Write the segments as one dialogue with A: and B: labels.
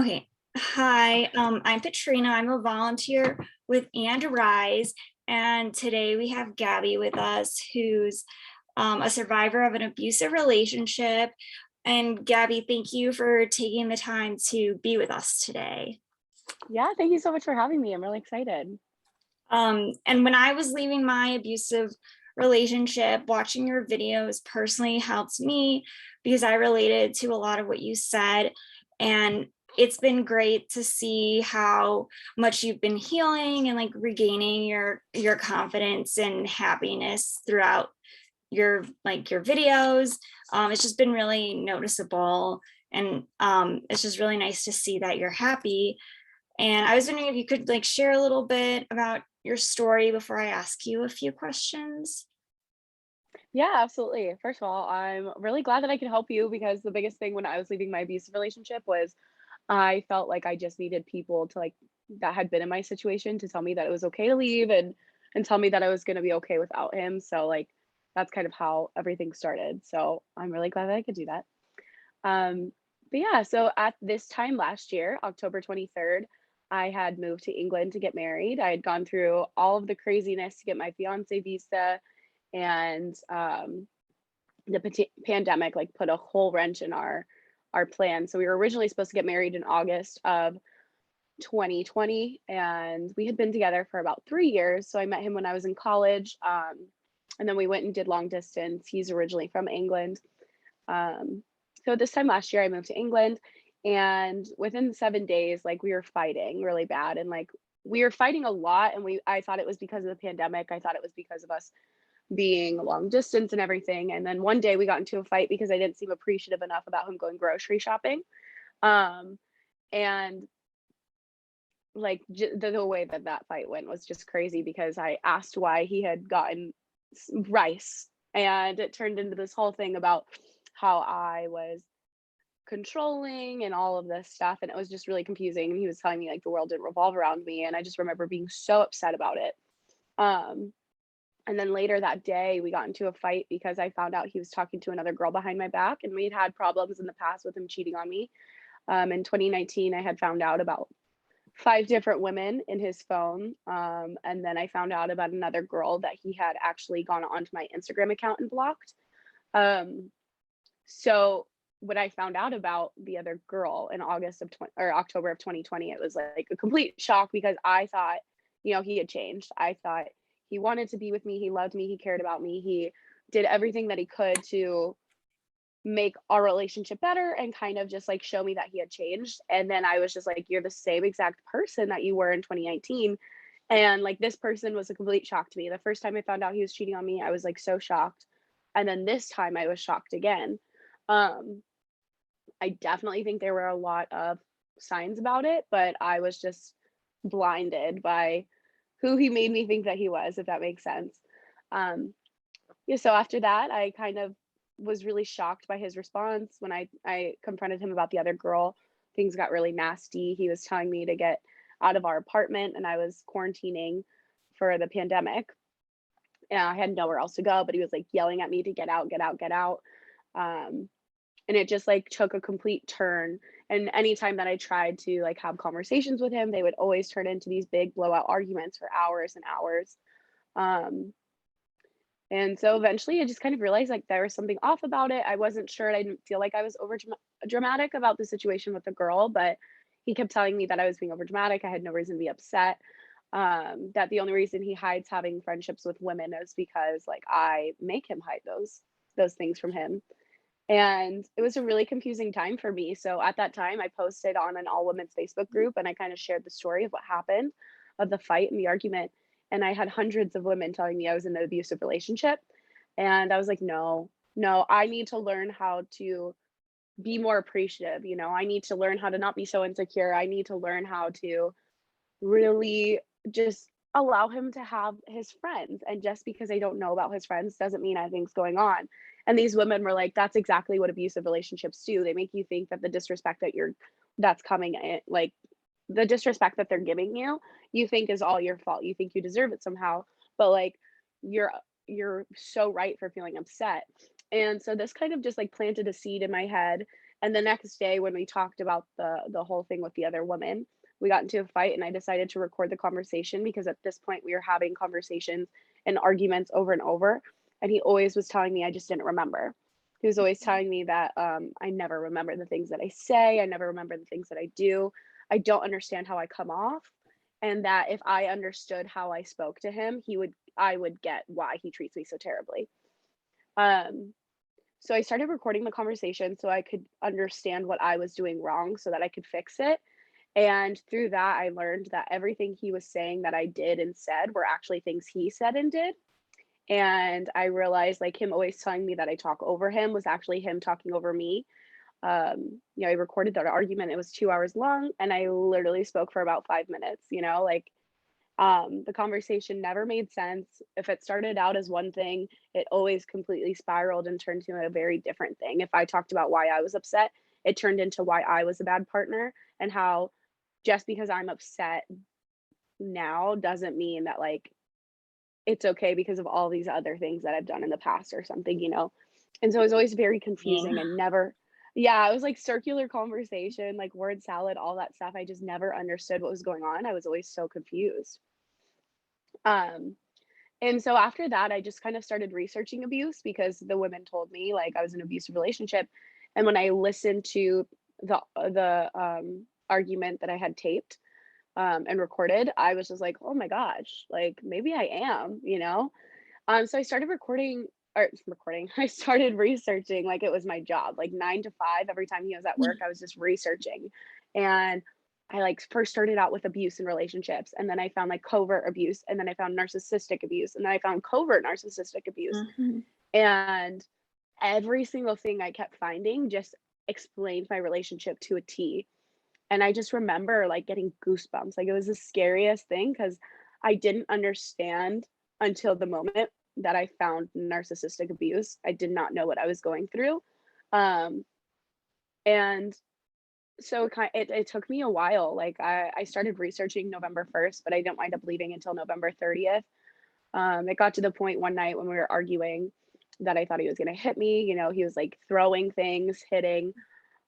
A: Okay. Hi, I'm Petrina. I'm a volunteer with And Rise, and today we have Gabby with us, who's a survivor of an abusive relationship. And Gabby, thank you for taking the time to be with us today.
B: Yeah, thank you so much for having me. I'm really excited.
A: And when I was leaving my abusive relationship, watching your videos personally helped me because I related to a lot of what you said. And it's been great to see how much you've been healing and like regaining your confidence and happiness throughout your videos. It's just been really noticeable, and it's just really nice to see that you're happy. And I was wondering if you could like share a little bit about your story before I ask you a few questions.
B: Yeah, absolutely. First of all, I'm really glad that I could help you because the biggest thing when I was leaving my abusive relationship was I felt like I just needed people to that had been in my situation to tell me that it was okay to leave and tell me that I was going to be okay without him. So that's kind of how everything started. So I'm really glad that I could do that. Um, but yeah, so at this time last year, October 23rd, I had moved to England to get married. I had gone through all of the craziness to get my fiance visa, and the pandemic put a whole wrench in our plan. So we were originally supposed to get married in August of 2020, and we had been together for about 3 years. So I met him when I was in college, and then we went and did long distance. He's originally from England. Um, so this time last year, I moved to England, and within 7 days, we were fighting really bad, and we were fighting a lot. And I thought it was because of the pandemic. I thought it was because of us being long distance and everything. And then one day we got into a fight because I didn't seem appreciative enough about him going grocery shopping. Um, and the way that that fight went was just crazy because I asked why he had gotten rice, and it turned into this whole thing about how I was controlling and all of this stuff, and it was just really confusing. And he was telling me the world didn't revolve around me, and I just remember being so upset about it. Um, and then later that day, we got into a fight because I found out he was talking to another girl behind my back, and we'd had problems in the past with him cheating on me. In 2019, I had found out about 5 different women in his phone. And then I found out about another girl that he had actually gone onto my Instagram account and blocked. Um, so when I found out about the other girl in October of 2020, it was like a complete shock because I thought, he had changed. I thought he wanted to be with me, he loved me, he cared about me, he did everything that he could to make our relationship better and kind of just show me that he had changed. And then I was just like, you're the same exact person that you were in 2019. And this person was a complete shock to me. The first time I found out he was cheating on me, I was so shocked. And then this time I was shocked again. Um, I definitely think there were a lot of signs about it, but I was just blinded by who he made me think that he was, if that makes sense. Um, yeah, so after that, I kind of was really shocked by his response when I confronted him about the other girl. Things got really nasty. He was telling me to get out of our apartment, and I was quarantining for the pandemic. And I had nowhere else to go, but he was yelling at me to get out, get out, get out. Um, and it just took a complete turn. And anytime that I tried to have conversations with him, they would always turn into these big blowout arguments for hours and hours. Um, And so eventually I just kind of realized there was something off about it. I wasn't sure. I didn't feel like I was over dramatic about the situation with the girl, but he kept telling me that I was being over dramatic. I had no reason to be upset. That the only reason he hides having friendships with women is because I make him hide those things from him. And it was a really confusing time for me. So at that time I posted on an all women's Facebook group and I kind of shared the story of what happened, of the fight and the argument. And I had hundreds of women telling me I was in an abusive relationship. And I was like, no, no, I need to learn how to be more appreciative. I need to learn how to not be so insecure. I need to learn how to really just allow him to have his friends. And just because I don't know about his friends doesn't mean anything's going on. And these women were like, that's exactly what abusive relationships do. They make you think that the disrespect that's coming in, the disrespect that they're giving you, you think is all your fault. You think you deserve it somehow. But you're you're so right for feeling upset. And so this kind of just planted a seed in my head. And the next day when we talked about the whole thing with the other woman, we got into a fight and I decided to record the conversation because at this point we were having conversations and arguments over and over. And he always was telling me I just didn't remember. He was always telling me that I never remember the things that I say. I never remember the things that I do. I don't understand how I come off. And that if I understood how I spoke to him, I would get why he treats me so terribly. Um, so I started recording the conversation so I could understand what I was doing wrong so that I could fix it. And through that, I learned that everything he was saying that I did and said were actually things he said and did. And I realized like him always telling me that I talk over him was actually him talking over me. I recorded that argument. It was 2 hours long and I literally spoke for about 5 minutes, like the conversation never made sense. If it started out as one thing, it always completely spiraled and turned to a very different thing. If I talked about why I was upset, it turned into why I was a bad partner and how just because I'm upset now doesn't mean that like it's okay because of all these other things that I've done in the past or something. And so it was always very confusing
A: Yeah.
B: and never, yeah, it was like circular conversation, like word salad, all that stuff. I just never understood what was going on. I was always so confused. Um, and so after that, I just kind of started researching abuse because the women told me like I was in an abusive relationship. And when I listened to the argument that I had taped and recorded, I was just like, oh my gosh, like maybe I am. So I started recording. I started researching like it was my job, like 9 to 5. Every time he was at work, I was just researching. And I like first started out with abuse in relationships, and then I found like covert abuse, and then I found narcissistic abuse, and then I found covert narcissistic abuse.
A: Mhm.
B: And every single thing I kept finding just explained my relationship to a T. And I just remember like getting goosebumps. Like it was the scariest thing because I didn't understand until the moment that I found narcissistic abuse. I did not know what I was going through. Um, and so it took me a while. Like I started researching November 1st, but I didn't wind up leaving until November 30th. It got to the point one night when we were arguing that I thought he was going to hit me. He was like throwing things,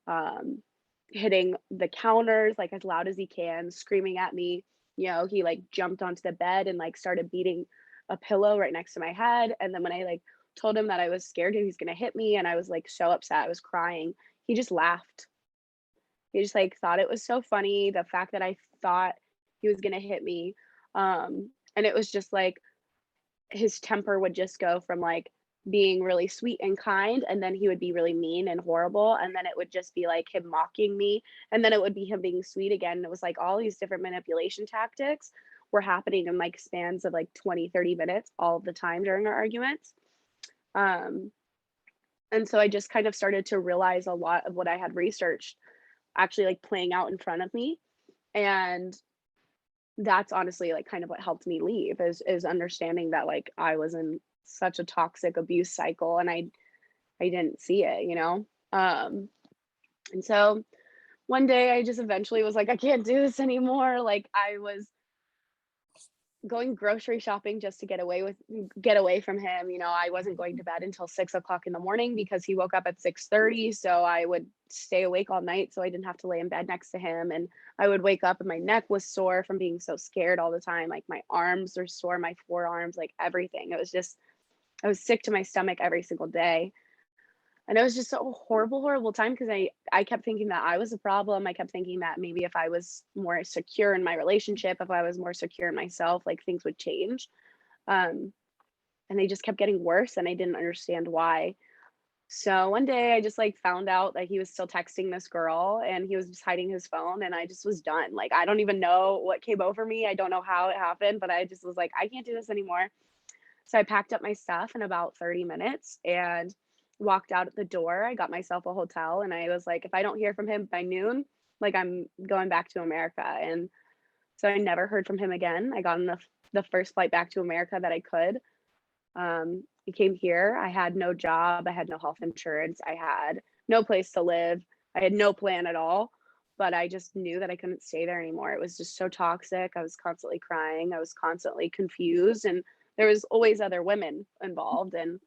B: um, hitting the counters like as loud as he can, screaming at me. He like jumped onto the bed and like started beating a pillow right next to my head. And then when I like told him that I was scared he was going to hit me and I was like so upset, I was crying, he just laughed. He just like thought it was so funny, the fact that I thought he was going to hit me. And it was just like his temper would just go from like being really sweet and kind, and then he would be really mean and horrible, and then it would just be like him mocking me, and then it would be him being sweet again. And it was like all these different manipulation tactics were happening in like spans of like 20-30 minutes all the time during our arguments. um and so I just kind of started to realize a lot of what I had researched actually like playing out in front of me. And that's honestly like kind of what helped me leave is understanding that like I was in such a toxic abuse cycle and I didn't see it. And so one day I just eventually was like, I can't do this anymore. Like I was going grocery shopping just to get away from him. I wasn't going to bed until 6 o'clock in the morning because he woke up at 6:30. So I would stay awake all night so I didn't have to lay in bed next to him. And I would wake up and my neck was sore from being so scared all the time. Like my arms are sore, my forearms, like everything. I was sick to my stomach every single day. And it was just a horrible, horrible time because I kept thinking that I was a problem. I kept thinking that maybe if I was more secure in my relationship, if I was more secure in myself, like things would change. Um, and they just kept getting worse and I didn't understand why. So one day I just like found out that he was still texting this girl and he was just hiding his phone and I just was done. Like I don't even know what came over me. I don't know how it happened, but I just was like, I can't do this anymore. So I packed up my stuff in about 30 minutes and walked out at the door. I got myself a hotel and I was like, if I don't hear from him by noon, like I'm going back to America. And so I never heard from him again. I got on the first flight back to America that I could. I came here. I had no job. I had no health insurance. I had no place to live. I had no plan at all. But I just knew that I couldn't stay there anymore. It was just so toxic. I was constantly crying. I was constantly confused. And there was always other women involved. And,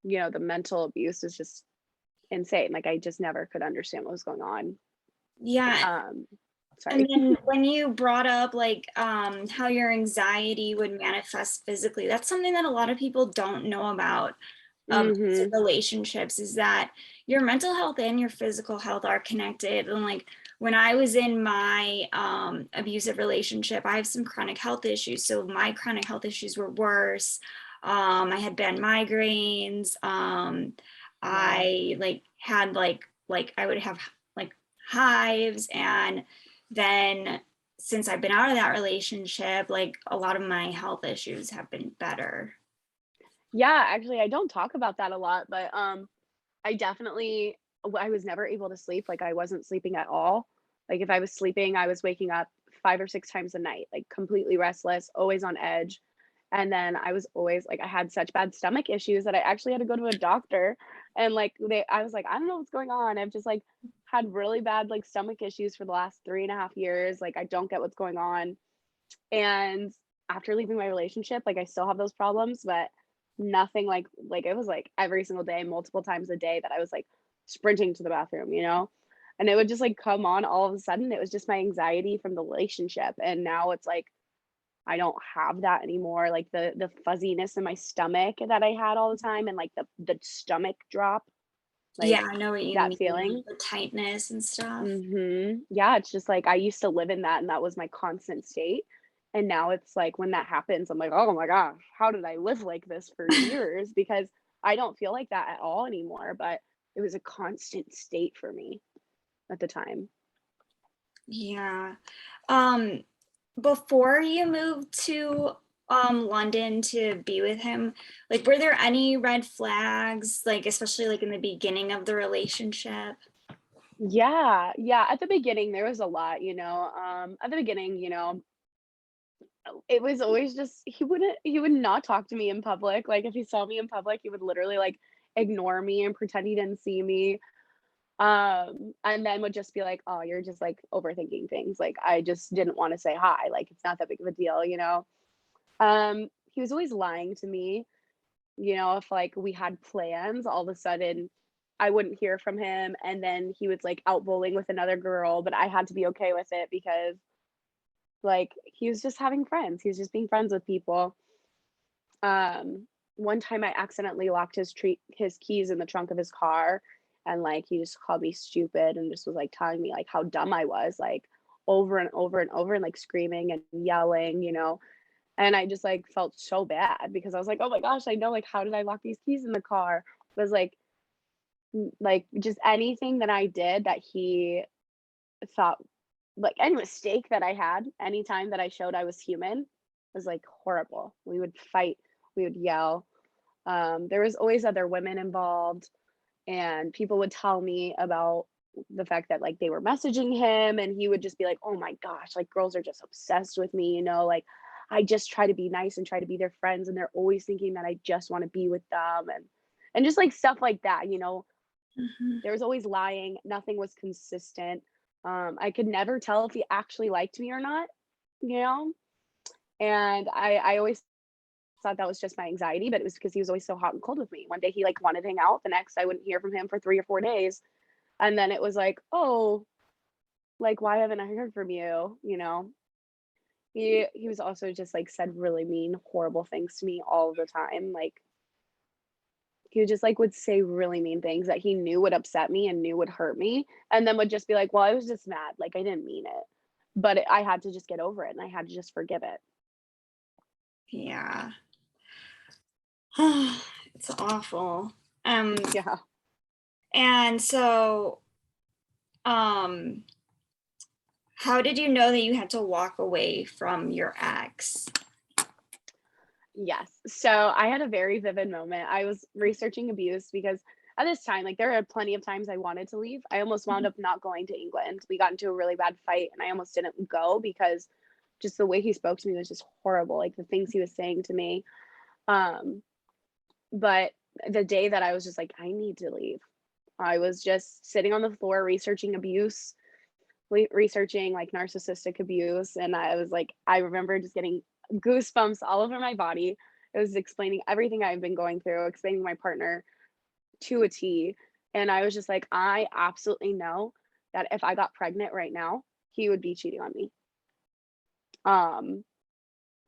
B: the mental abuse is just, insane. Like I just never could understand what was going on.
A: Yeah.
B: Um,
A: And
B: sorry.
A: then when you brought up like how your anxiety would manifest physically, that's something that a lot of people don't know about abusive
B: Mhm.
A: relationships, is that your mental health and your physical health are connected. And like when I was in my abusive relationship, I have some chronic health issues. So my chronic health issues were worse. I had bad migraines.
B: Wow.
A: I like had like I would have like hives, and then since I've been out of that relationship, like a lot of my health issues have been better.
B: Yeah, actually, I don't talk about that a lot, but, I definitely I was never able to sleep, like, I wasn't sleeping at all. Like, if I was sleeping, I was waking up 5 or 6 times a night, like, completely restless, always on edge, and then I was always like, I had such bad stomach issues that I actually had to go to a doctor, and, like, I was like, "I don't know what's going on." I've just, like, had really bad, like, stomach issues for the last 3.5 years, like, I don't get what's going on, and after leaving my relationship, like, I still have those problems, but nothing like, it was, like, every single day, multiple times a day that I was, like, sprinting to the bathroom, you know? And it would just, like, come on all of a sudden. It was just my anxiety from the relationship, and now it's, like, I don't have that anymore, like, the fuzziness in my stomach that I had all the time and, like, the stomach drop, like,
A: Yeah, I know what you
B: that
A: mean,
B: feeling.
A: the tightness and stuff.
B: Mhm. Yeah, it's just like I used to live in that and that was my constant state. And now it's like when that happens, I'm like, "Oh my gosh, how did I live like this for years?" Because I don't feel like that at all anymore, but it was a constant state for me at the time.
A: Yeah. Um, Before you moved to London to be with him, like were there any red flags, like especially like in the beginning of the relationship?
B: Yeah, yeah, at the beginning there was a lot, at the beginning, it was always just he would not talk to me in public. Like if he saw me in public, he would literally like ignore me and pretend he didn't see me. And then would just be like, "Oh, you're just, like, overthinking things, like, I just didn't wanna say hi, like, it's not that big of a deal," you know? He was always lying to me, if, like, we had plans, all of a sudden, I wouldn't hear from him, and then he was, like, out bowling with another girl, but I had to be okay with it because, like, he was just having friends, he was just being friends with people. One time I accidentally locked his keys in the trunk of his car, and, like, he just called me stupid and just was, like, telling me, like, how dumb I was, like, over and over and over and, like, screaming and yelling, and I just, like, felt so bad because I was like, "Oh my gosh, I know, like, how did I lock these keys in the car?" It was, like, just anything that I did that he thought like, any mistake that I had, anytime that I showed I was human was, like, horrible. We would fight, we would yell. There was always other women involved, and people would tell me about the fact that, like, they were messaging him, and he would just be like, "Oh my gosh, like, girls are just obsessed with me," like, "I just try to be nice and try to be their friends, and they're always thinking that I just wanna be with them," and just, like, stuff like that,
A: Mhm.
B: There was always lying, nothing was consistent. I could never tell if he actually liked me or not, you know? And I always thought that was just my anxiety, but it was because he was always so hot and cold with me. One day he, like, wanted to hang out, the next I wouldn't hear from him for 3 or 4 days, and then it was like, "Oh, like, why haven't I heard from you?" You know? He was also just, like, said really mean, horrible things to me all the time, like, he just, like, would say really mean things that he knew would upset me and knew would hurt me, and then would just be like, "Well, I was just mad, like, I didn't mean it." But I had to just get over it, and I had to just forgive it.
A: Yeah. It's awful.
B: Yeah.
A: And so, um, how did you know that you had to walk away from your ex?
B: Yes. So I had a very vivid moment. I was researching abuse because at this time, like there are plenty of times I wanted to leave. I almost wound up not going to England. We got into a really bad fight and I almost didn't go because just the way he spoke to me was just horrible. Like the things he was saying to me. Um, but the day that I was just like, I need to leave. I was just sitting on the floor researching abuse, researching like narcissistic abuse. And I was like, I remember just getting goosebumps all over my body. It was explaining everything I've been going through, explaining my partner to a T. And I was just like, I absolutely know that if I got pregnant right now, he would be cheating on me. Um,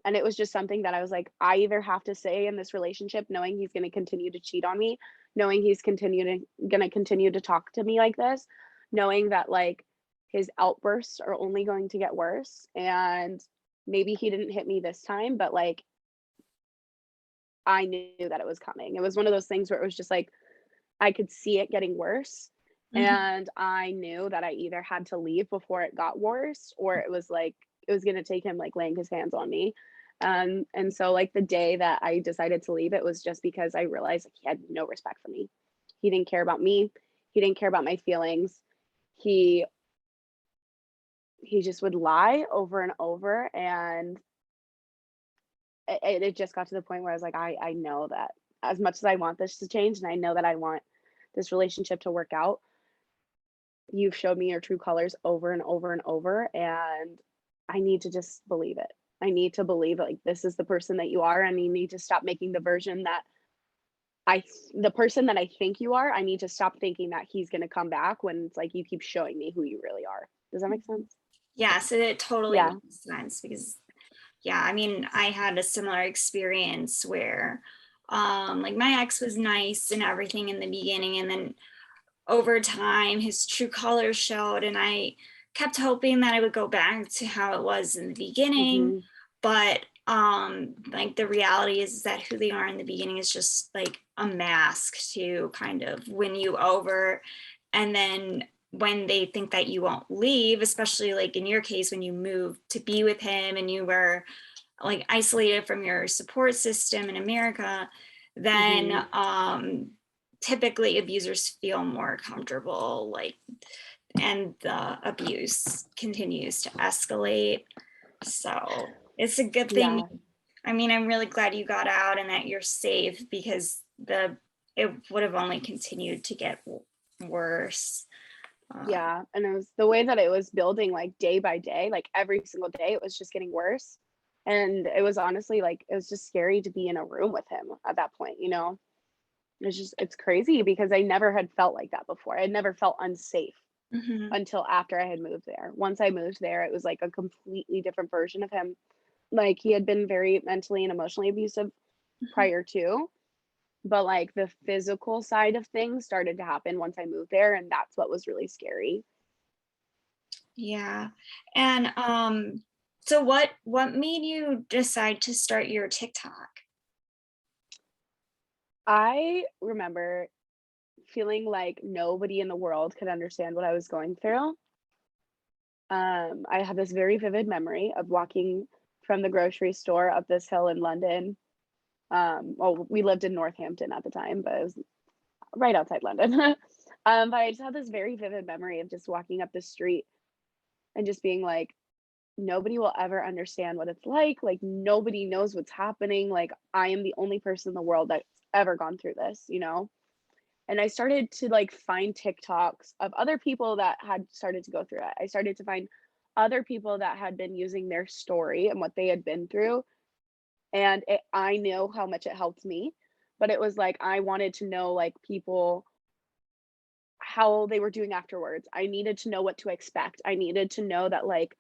B: and it was just something that I was like, I either have to stay in this relationship knowing he's going to continue to cheat on me, knowing he's continuing going to continue to talk to me like this, knowing that like his outbursts are only going to get worse, and maybe he didn't hit me this time, but like I knew that it was coming. It was one of those things where it was just like I could see it getting worse,
A: Mhm.
B: and I knew that I either had to leave before it got worse, or it was like it was gonna take him, like, laying his hands on me. And so, like, the day that I decided to leave, it was just because I realized, like, he had no respect for me. He didn't care about me. He didn't care about my feelings. He he just would lie over and over, and it just got to the point where I was like, I know that as much as I want this to change, and I know that I want this relationship to work out, you've showed me your true colors over and over and over, and I need to just believe it. I need to believe, like, this is the person that you are, and you need to stop making the version that the person that I think you are. I need to stop thinking that he's gonna come back when it's like you keep showing me who you really are. Does that make sense?
A: Yes, it totally
B: Yeah.
A: makes sense because yeah, I mean, I had a similar experience where like my ex was nice and everything in the beginning, and then over time his true colors showed, and I kept hoping that I would go back to how it was in the beginning,
B: Mhm.
A: but like the reality is that who they are in the beginning is just like a mask to kind of win you over. And then when they think that you won't leave, especially like in your case when you moved to be with him and you were like isolated from your support system in America, then
B: Mhm.
A: typically abusers feel more comfortable, like, and the abuse continues to escalate. So it's a good thing.
B: Yeah.
A: I mean, I'm really glad you got out and that you're safe because the it would have only continued to get worse. Uh,
B: Yeah, and it was the way that it was building, like, day by day, like, every single day, it was just getting worse, and it was honestly, like, it was just scary to be in a room with him at that point, you know? It's crazy because I never had felt like that before. I never felt unsafe
A: mhm,
B: until after I had moved there. Once I moved there, it was, like, a completely different version of him. Like, he had been very mentally and emotionally abusive
A: mhm.
B: prior to, but, like, the physical side of things started to happen once I moved there, and that's what was really scary.
A: Yeah. And so what made you decide to start your TikTok?
B: I remember feeling like nobody in the world could understand what I was going through. I have this very vivid memory of walking from the grocery store up this hill in London. Well, we lived in Northampton at the time, but it was right outside London. But I just have this very vivid memory of just walking up the street and just being like, nobody will ever understand what it's like. Like, nobody knows what's happening. Like, I am the only person in the world that's ever gone through this, you know? And I started to like find TikToks of other people that had started to go through it. I started to find other people that had been using their story and what they had been through. And I know how much it helped me, but it was like I wanted to know like people how they were doing afterwards. I needed to know what to expect. I needed to know that like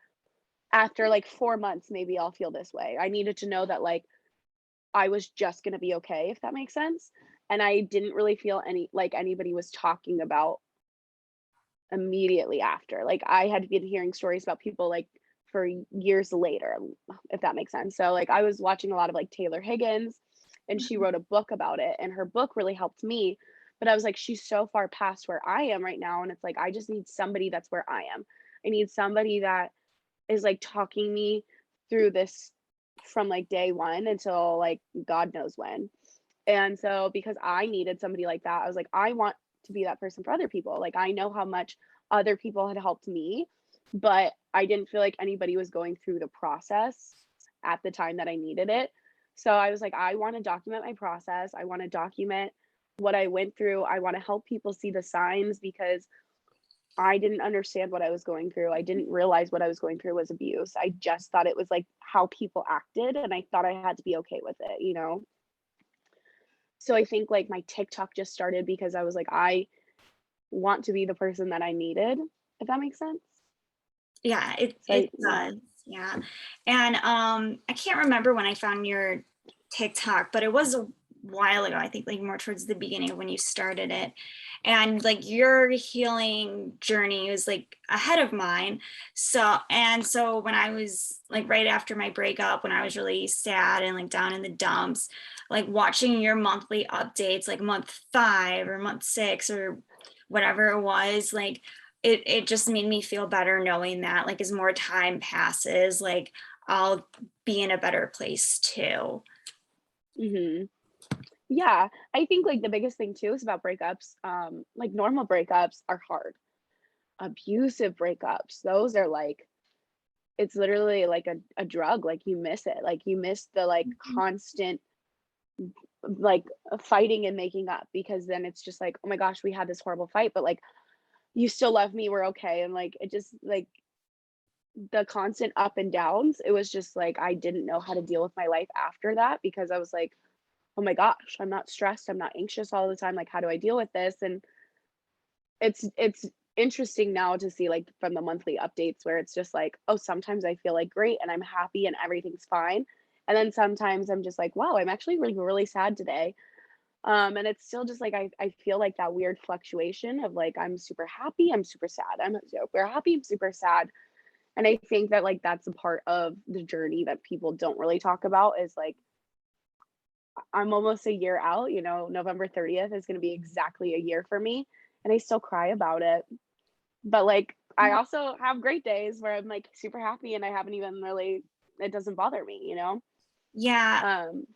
B: after like 4 months, maybe I'll feel this way. I needed to know that like I was just gonna be okay, if that makes sense. And I didn't really feel anybody was talking about immediately after. Like, I had been hearing stories about people, like, for years later, if that makes sense. So, like, I was watching a lot of, like, Taylor Higgins, and she
A: Mhm.
B: wrote a book about it, and her book really helped me, but I was like, "She's so far past where I am right now," and it's like, I just need somebody that's where I am. I need somebody that is, like, talking me through this from, like, day 1 until, like, God knows when. And so because I needed somebody like that, I was like, I want to be that person for other people. Like I know how much other people had helped me, but I didn't feel like anybody was going through the process at the time that I needed it. So I was like, I want to document my process. I want to document what I went through. I want to help people see the signs because I didn't understand what I was going through. I didn't realize what I was going through was abuse. I just thought it was like how people acted and I thought I had to be okay with it, you know? So I think like my TikTok just started because I was like, I want to be the person that I needed, if that makes sense.
A: Yeah, it
B: So
A: it
B: yeah.
A: does. Yeah. And I can't remember when I found your TikTok, but it was a while ago. I think like more towards the beginning of when you started it. And like your healing journey was like ahead of mine. So when I was like right after my breakup, when I was really sad and like down in the dumps, like watching your monthly updates, like month 5 or month 6 or whatever it was, like it just made me feel better knowing that like as more time passes, like I'll be in a better place too.
B: Mhm. Yeah, I think, like, the biggest thing too is about breakups, like, normal breakups are hard. Abusive breakups, those are, like, it's literally like a drug, like, you miss it, like, you miss the, like, constant, like, fighting and making up, because then it's just like, "Oh my gosh, we had this horrible fight, but, like, you still love me, we're okay," and, like, it just, like, the constant up and downs, it was just like, I didn't know how to deal with my life after that, because I was like, "Oh my gosh, I'm not stressed, I'm not anxious all the time, like, how do I deal with this?" And it's interesting now to see, like, from the monthly updates where it's just like, oh, sometimes I feel, like, great and I'm happy and everything's fine, and then sometimes I'm just like, "Wow, I'm actually really, really sad today." And it's still just like I feel like that weird fluctuation of, like, I'm super happy, I'm super sad, I'm super happy, I'm super sad, and I think that, like, that's a part of the journey that people don't really talk about is, like, I'm almost a year out, you know, November 30th is gonna be exactly a year for me, and I still cry about it. But, like, I also have great days where I'm, like, super happy and I haven't even really it doesn't bother me, you know?
A: Yeah,
B: Um,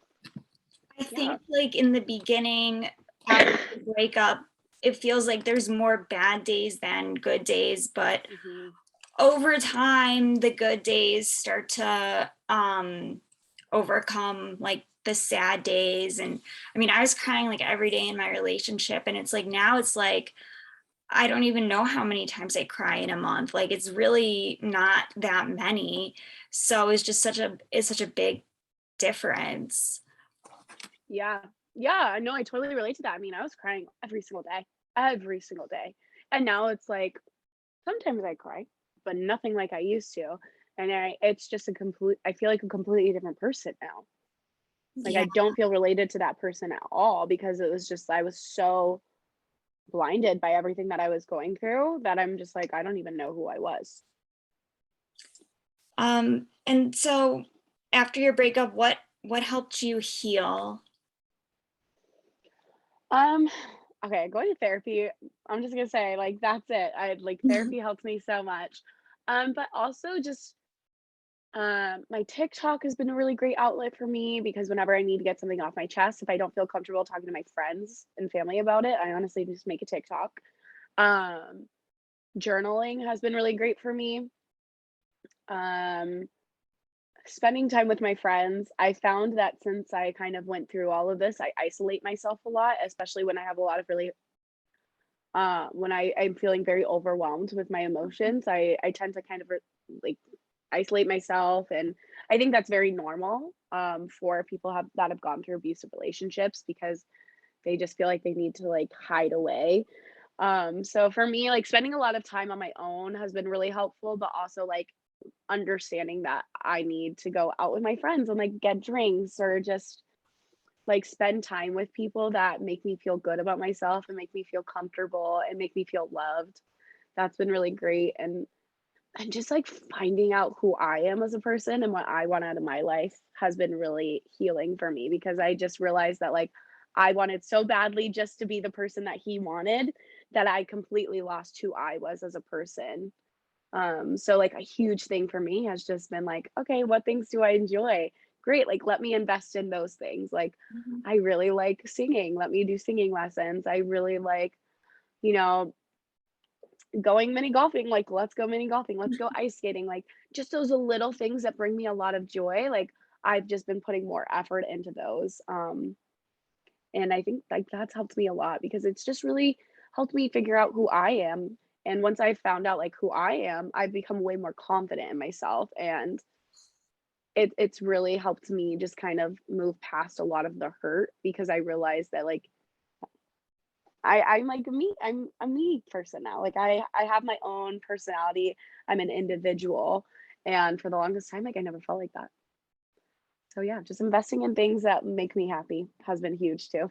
A: I
B: yeah.
A: think like in the beginning after the breakup, it feels like there's more bad days than good days, but
B: Mhm.
A: over time the good days start to overcome like the sad days. And I mean, I was crying like every day in my relationship, and it's like now it's like I don't even know how many times I cry in a month. Like it's really not that many. So it's such a big difference.
B: Yeah. Yeah, no, I totally relate to that. I mean, I was crying every single day, and now it's like, sometimes I cry, but nothing like I used to, and it's just I feel like a completely different person now. Like,
A: Yeah.
B: I don't feel related to that person at all because it was just I was so blinded by everything that I was going through that I'm just like, I don't even know who I was.
A: And so after your breakup, what helped you heal?
B: Um, okay, going to therapy, I'm just gonna say, like, that's it. I like therapy helps me so much. But also just my TikTok has been a really great outlet for me because whenever I need to get something off my chest, if I don't feel comfortable talking to my friends and family about it, I honestly just make a TikTok. Um, Journaling has been really great for me. Um, Spending time with my friends. I found that since I kind of went through all of this, I isolate myself a lot, especially when I have a lot of really when I'm feeling very overwhelmed with my emotions. I tend to kind of like isolate myself, and I think that's very normal for people that have gone through abusive relationships because they just feel like they need to like hide away. So for me, like spending a lot of time on my own has been really helpful, but also like understanding that I need to go out with my friends and like get drinks or just like spend time with people that make me feel good about myself and make me feel comfortable and make me feel loved. That's been really great. And just like finding out who I am as a person and what I want out of my life has been really healing for me because I just realized that like I wanted so badly just to be the person that he wanted that I completely lost who I was as a person. So like a huge thing for me has just been like, okay, what things do I enjoy? Great, like let me invest in those things. Like
A: Mhm.
B: I really like singing. Let me do singing lessons. I really like, you know, going mini golfing. Like let's go mini golfing. Let's go ice skating. Like just those little things that bring me a lot of joy. Like I've just been putting more effort into those. And I think like that's helped me a lot because it's just really helped me figure out who I am. And once I found out like who I am, I've become way more confident in myself. And it's really helped me just kind of move past a lot of the hurt because I realized that like I'm like me. I'm a me person now. Like I have my own personality. I'm an individual, and for the longest time, like I never felt like that. So yeah, just investing in things that make me happy has been huge too.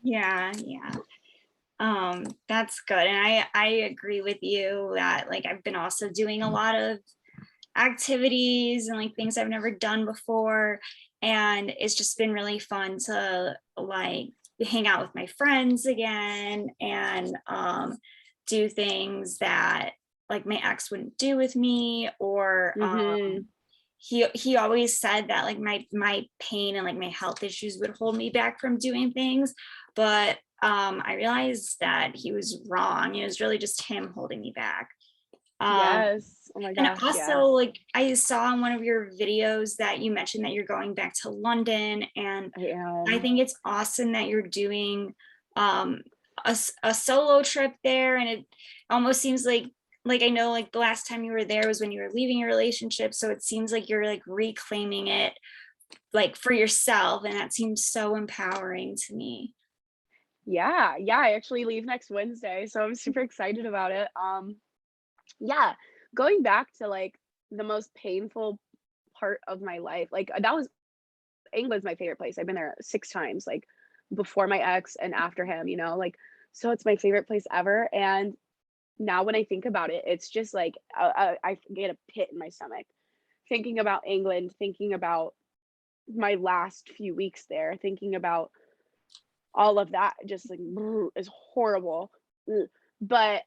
A: Yeah, yeah. That's good. And I agree with you that like I've been also doing a lot of activities and like things I've never done before. And it's just been really fun to like hang out with my friends again and do things that like my ex wouldn't do with me or
B: Hmm.
A: he always said that like my pain and like my health issues would hold me back from doing things, but I realized that he was wrong. It was really just him holding me back. um
B: Yes. Oh my
A: and
B: gosh.
A: also,
B: Yes.
A: like, I saw in one of your videos that you mentioned that you're going back to London, and
B: I
A: I
B: am.
A: think it's awesome that you're doing um, a solo trip there. And it almost seems like I know, like the last time you were there was when you were leaving your relationship, so it seems like you're like reclaiming it, like for yourself, and that seems so empowering to me.
B: Yeah. Yeah. I actually leave next Wednesday, so I'm super excited about it. Yeah. Going back to like the most painful part of my life, like that was England's my favorite place. I've been there 6 times, like, before my ex and after him, like, so it's my favorite place ever, and now when I think about it, it's just like, I get a pit in my stomach thinking about England, thinking about my last few weeks there, thinking about all of that, just like, is horrible. Ugh. But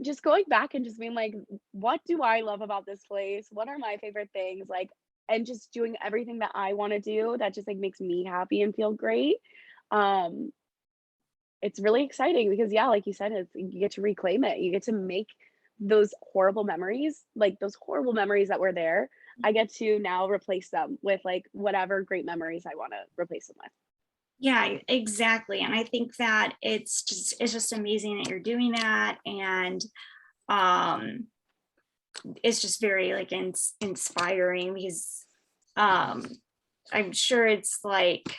B: just going back and just being like, "What do I love about this place? What are my favorite things?" Like, and just doing everything that I wanna do that just, like, makes me happy and feel great. Um, it's really exciting because, yeah, like you said, it's you get to reclaim it. You get to make those horrible memories, like, those horrible memories that were there, I get to now replace them with, like, whatever great memories I wanna replace them with.
A: Yeah, exactly. And I think that it's just amazing that you're doing that. And um it's just very like inspiring because um I'm sure it's like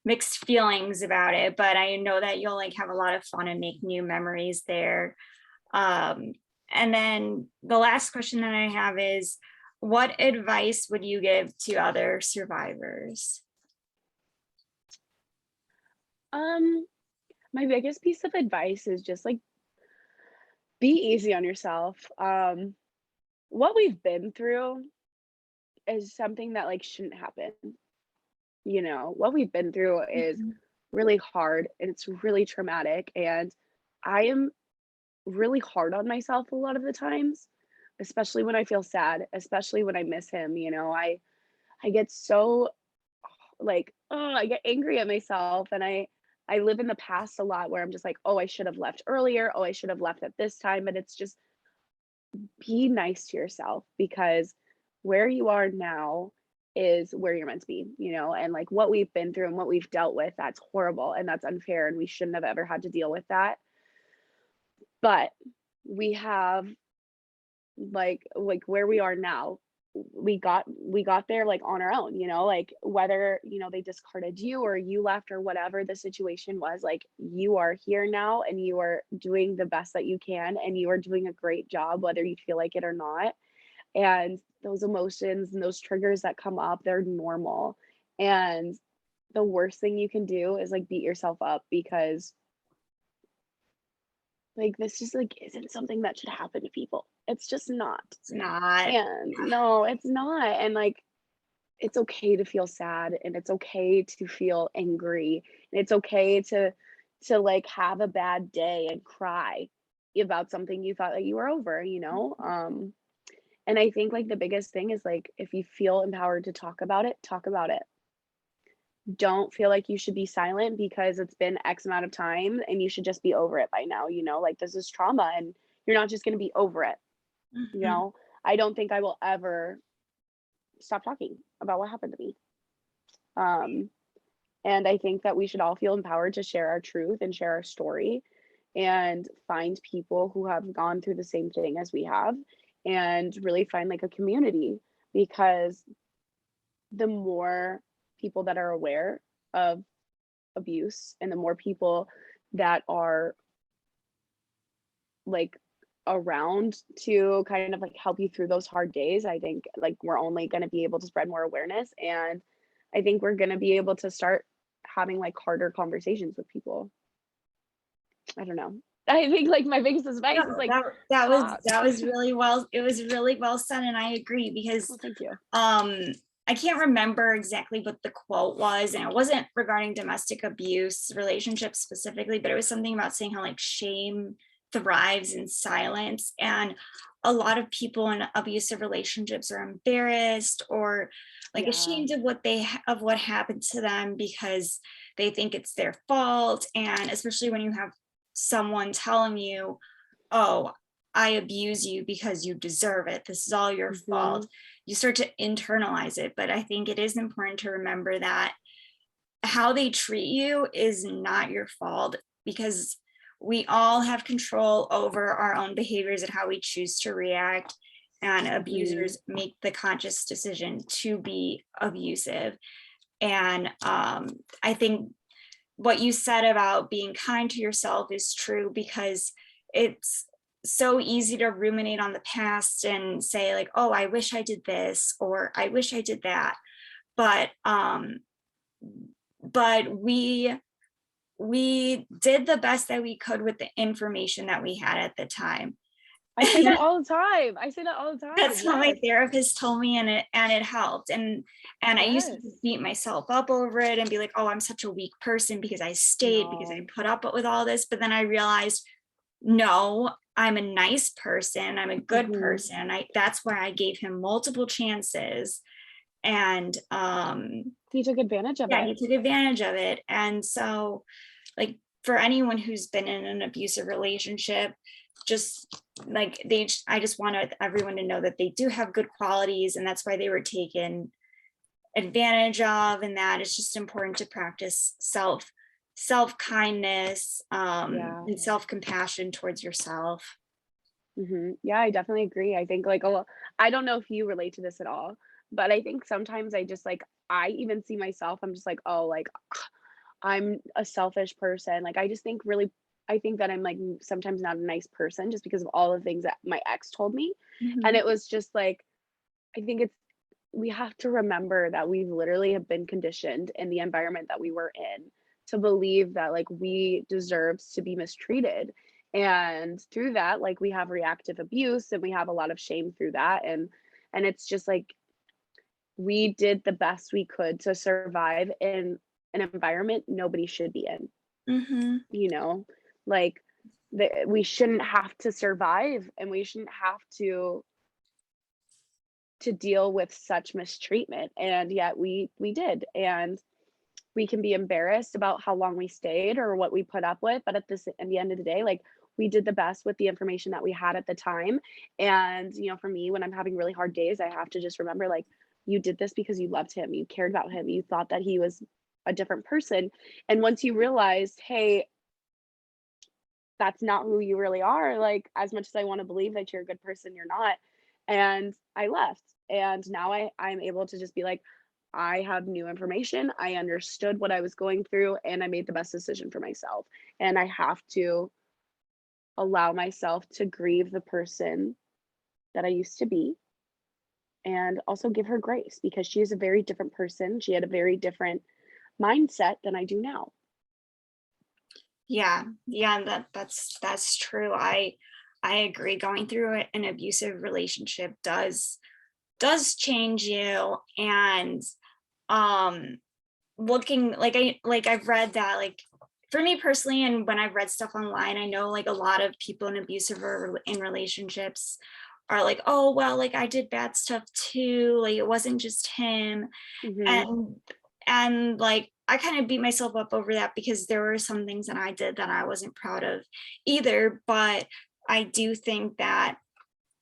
A: mixed feelings about it, but I know that you'll like have a lot of fun and make new memories there. Um and then the last question that I have is, what advice would you give to other survivors?
B: Um, my biggest piece of advice is just, like, be easy on yourself. What we've been through is something that, like, shouldn't happen, What we've been through is
A: Mhm.
B: really hard, and it's really traumatic, and I am really hard on myself a lot of the times, especially when I feel sad, especially when I miss him, I get so, like, oh, I get angry at myself, and I live in the past a lot where I'm just like, "Oh, I should have left earlier. Oh, I should have left at this time," but it's just be nice to yourself because where you are now is where you're meant to be, and like what we've been through and what we've dealt with, that's horrible and that's unfair and we shouldn't have ever had to deal with that. But we have like where we are now, we got there like on our own, like whether, they discarded you or you left or whatever the situation was, like you are here now and you are doing the best that you can and you are doing a great job whether you feel like it or not. And those emotions and those triggers that come up, they're normal. And the worst thing you can do is like beat yourself up because like this just like isn't something that should happen to people. It's just not.
A: It's not.
B: And no, it's not. And like it's okay to feel sad and it's okay to feel angry and it's okay to like have a bad day and cry about something you thought that you were over. And I think like the biggest thing is like if you feel empowered to talk about it, talk about it. Don't feel like you should be silent because it's been X amount of time and you should just be over it by now, like this is trauma and you're not just going to be over it, you
A: Mhm.
B: know. I don't think I will ever stop talking about what happened to me. Um and I think that we should all feel empowered to share our truth and share our story and find people who have gone through the same thing as we have and really find like a community because the more people that are aware of abuse and the more people that are like around to kind of like help you through those hard days, I think like we're only going to be able to spread more awareness. And I think we're going to be able to start having like harder conversations with people. I don't know. I think like my biggest advice is
A: No,
B: like
A: that
B: talk.
A: was really well, it was really well said, and I agree because
B: Well, thank you.
A: I can't remember exactly what the quote was, and it wasn't regarding domestic abuse relationships specifically, but it was something about saying how like shame thrives in silence, and a lot of people in abusive relationships are embarrassed or like
B: Yeah.
A: ashamed of of what happened to them because they think it's their fault. And especially when you have someone telling you, oh, I abuse you because you deserve it, this is all your
B: Hmm.
A: fault, you start to internalize it. But I think it is important to remember that how they treat you is not your fault, because we all have control over our own behaviors and how we choose to react. And
B: Hmm.
A: abusers make the conscious decision to be abusive. And I think what you said about being kind to yourself is true, because it's so easy to ruminate on the past and say like, oh, I wish I did this or I wish I did that. But we did the best that we could with the information that we had at the time.
B: I say that all the time. I say that all the time.
A: That's what my
B: Yes.
A: therapist told me, and it helped. And I used to
B: Yes.
A: beat myself up over it and be like, oh, I'm such a weak person because I stayed, because I
B: No.
A: put up with all this. But then I realized, no, I'm a nice person, I'm a good
B: Hmm.
A: person. That's why I gave him multiple chances. And
B: He took advantage of
A: yeah,
B: it.
A: he took advantage of it. And so, like, for anyone who's been in an abusive relationship, just like I just want everyone to know that they do have good qualities, and that's why they were taken advantage of, and that it's just important to practice self kindness,
B: Yeah.
A: and self compassion towards yourself.
B: Yeah, I definitely agree. I think like a lot, I don't know if you relate to this at all, but I think sometimes I just like, I even see myself, I'm just like, oh, like I'm a selfish person. Like I just think really, I think that I'm like sometimes not a nice person just because of all the things that my ex told me. And
A: Mhm.
B: it was just like, I think it's, we have to remember that we literally have been conditioned in the environment that we were in to believe that like we deserves to be mistreated. And through that, like we have reactive abuse and we have a lot of shame through that. And it's just like we did the best we could to survive in an environment nobody should be in,
A: Mhm.
B: you know? Like we shouldn't have to survive and we shouldn't have to deal with such mistreatment, and yet we did. And we can be embarrassed about how long we stayed or what we put up with, but at the end of the day, like we did the best with the information that we had at the time. And for me, when I'm having really hard days, I have to just remember like you did this because you loved him, you cared about him, you thought that he was a different person. And once you realized, hey, that's not who you really are, like as much as I want to believe that you're a good person, you're not. And I left, and now I'm able to just be like, I have new information, I understood what I was going through, and I made the best decision for myself. And I have to allow myself to grieve the person that I used to be, and also give her grace because she is a very different person, she had a very different mindset than I do now.
A: Yeah, yeah, that's true. I agree. Going through an abusive relationship does change you. And um looking like I've read that, like, for me personally, and when I've read stuff online, I know like a lot of people in abusive or in relationships are like, oh well, like I did bad stuff too, like it wasn't just him.
B: Hmm.
A: And like I kind of beat myself up over that because there were some things that I did that I wasn't proud of either. But I do think that,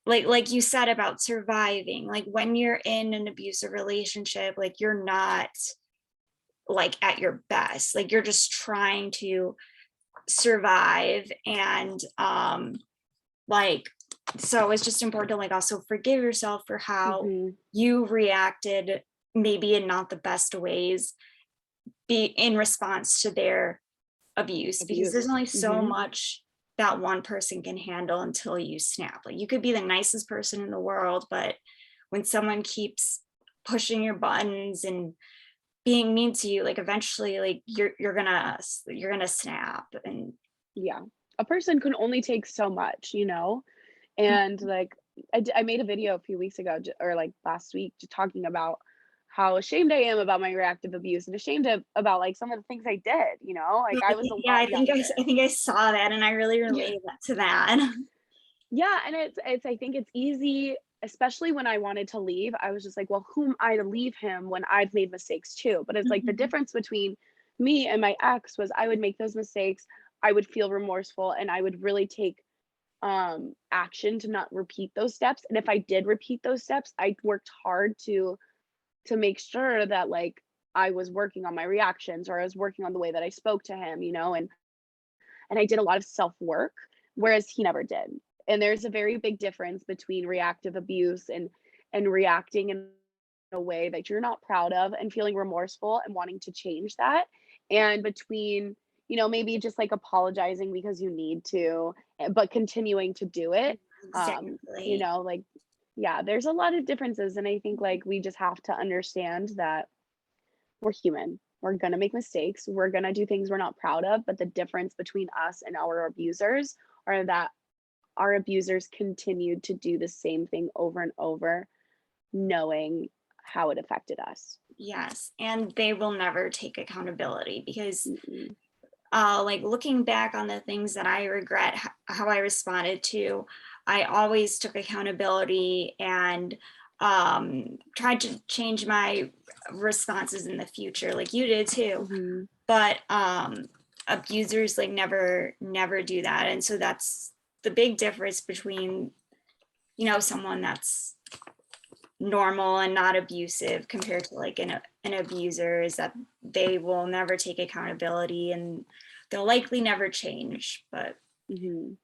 A: like you said about surviving, like when you're in an abusive relationship, like you're not like at your best, like you're just trying to survive. And like, so it's just important to like also forgive yourself for how
B: Hmm.
A: you reacted, maybe in not the best ways, be in response to their abuse, because there's
B: Abuse.
A: only so much that one person can handle until you snap. Like you could be the nicest person in the world, but when someone keeps pushing your buttons and being mean to you, like eventually like you're gonna snap. And
B: Yeah. A person can only take so much, you know? And like I made a video a few weeks ago or like last week just talking about how ashamed I am about my reactive abuse and ashamed about like some of the things I did, you know? Like I was a
A: Yeah,
B: lot younger.
A: I think I saw that and I really related that to that.
B: Yeah, and it's I think it's easy, especially when I wanted to leave. I was just like, well, who am I to leave him when I've made mistakes too? But it's like the
A: Mhm.
B: difference between me and my ex was I would make those mistakes, I would feel remorseful, and I would really take action to not repeat those steps. And if I did repeat those steps, I worked hard to make sure that like I was working on my reactions or I was working on the way that I spoke to him, you know, and I did a lot of self-work, whereas he never did. And there's a very big difference between reactive abuse and reacting in a way that you're not proud of and feeling remorseful and wanting to change that, and between, you know, maybe just like apologizing because you need to, but continuing to do it. You
A: Exactly.
B: know, like yeah, there's a lot of differences, and I think like we just have to understand that we're human. We're going to make mistakes. We're going to do things we're not proud of. But the difference between us and our abusers are that our abusers continued to do the same thing over and over, knowing how it affected us.
A: Yes, and they will never take accountability because
B: Mm-mm.
A: like looking back on the things that I regret, how I responded to, I always took accountability and tried to change my responses in the future, like you did too.
B: Mhm.
A: But abusers like never do that, and so that's the big difference between someone that's normal and not abusive compared to like an abuser is that they will never take accountability and they'll likely never change. But
B: Mhm.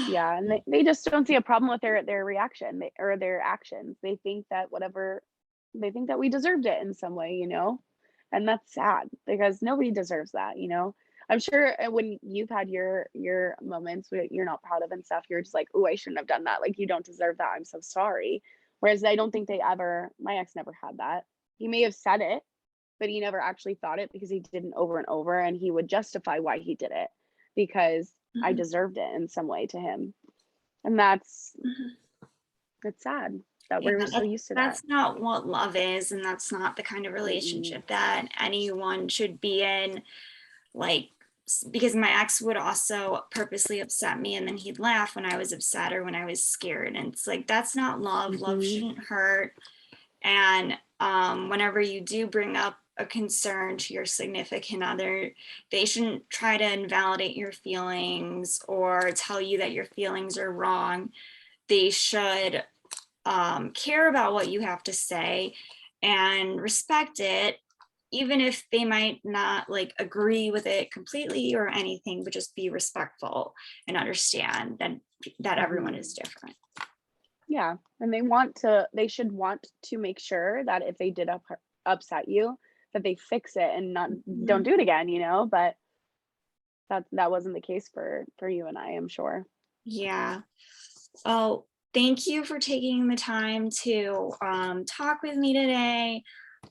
B: Yeah, and they just don't see a problem with their reaction or their actions. They think that we deserved it in some way, you know? And that's sad because nobody deserves that, you know? I'm sure when you've had your moments where you're not proud of and stuff, you're just like, "Oh, I shouldn't have done that. Like, you don't deserve that. I'm so sorry." Whereas I don't think my ex never had that. He may have said it, but he never actually thought it because he did it over and over, and he would justify why he did it because I
A: Mhm,
B: deserved it in some way to him. And that's
A: mhm.
B: it's sad that
A: Yeah,
B: we're so used to that.
A: that's not what love is, and that's not the kind of
B: Mm-mm.
A: relationship that anyone should be in. Like, because my ex would also purposely upset me and then he'd laugh when I was upset or when I was scared. And it's like, that's not love. Love
B: Mhm.
A: shouldn't hurt. And whenever you do bring up a concern to your significant other, they shouldn't try to invalidate your feelings or tell you that your feelings are wrong. They should care about what you have to say and respect it, even if they might not like agree with it completely or anything, but just be respectful and understand that everyone
B: Mhm.
A: is different.
B: Yeah, and they should want to make sure that if they did upset you, that they fix it and not don't
A: Mhm.
B: do it again, you know? But that wasn't the case for you and I am sure.
A: Yeah. Oh, thank you for taking the time to talk with me today.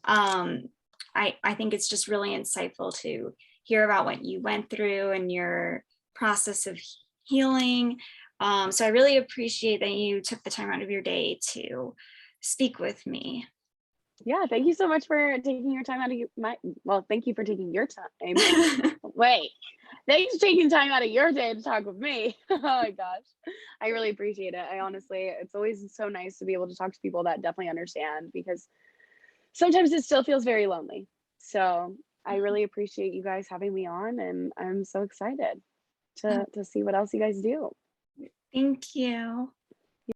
A: Um, I think it's just really insightful to hear about what you went through and your process of healing. So I really appreciate that you took the time out of your day to speak with me.
B: Yeah, thank you so much for taking your time out of thank you for taking your time. Wait. Thanks for taking time out of your day to talk with me. Oh my gosh. I really appreciate it. I honestly, it's always so nice to be able to talk to people that definitely understand because sometimes it still feels very lonely. So I really appreciate you guys having me on, and I'm so excited to see what else you guys do.
A: Thank you.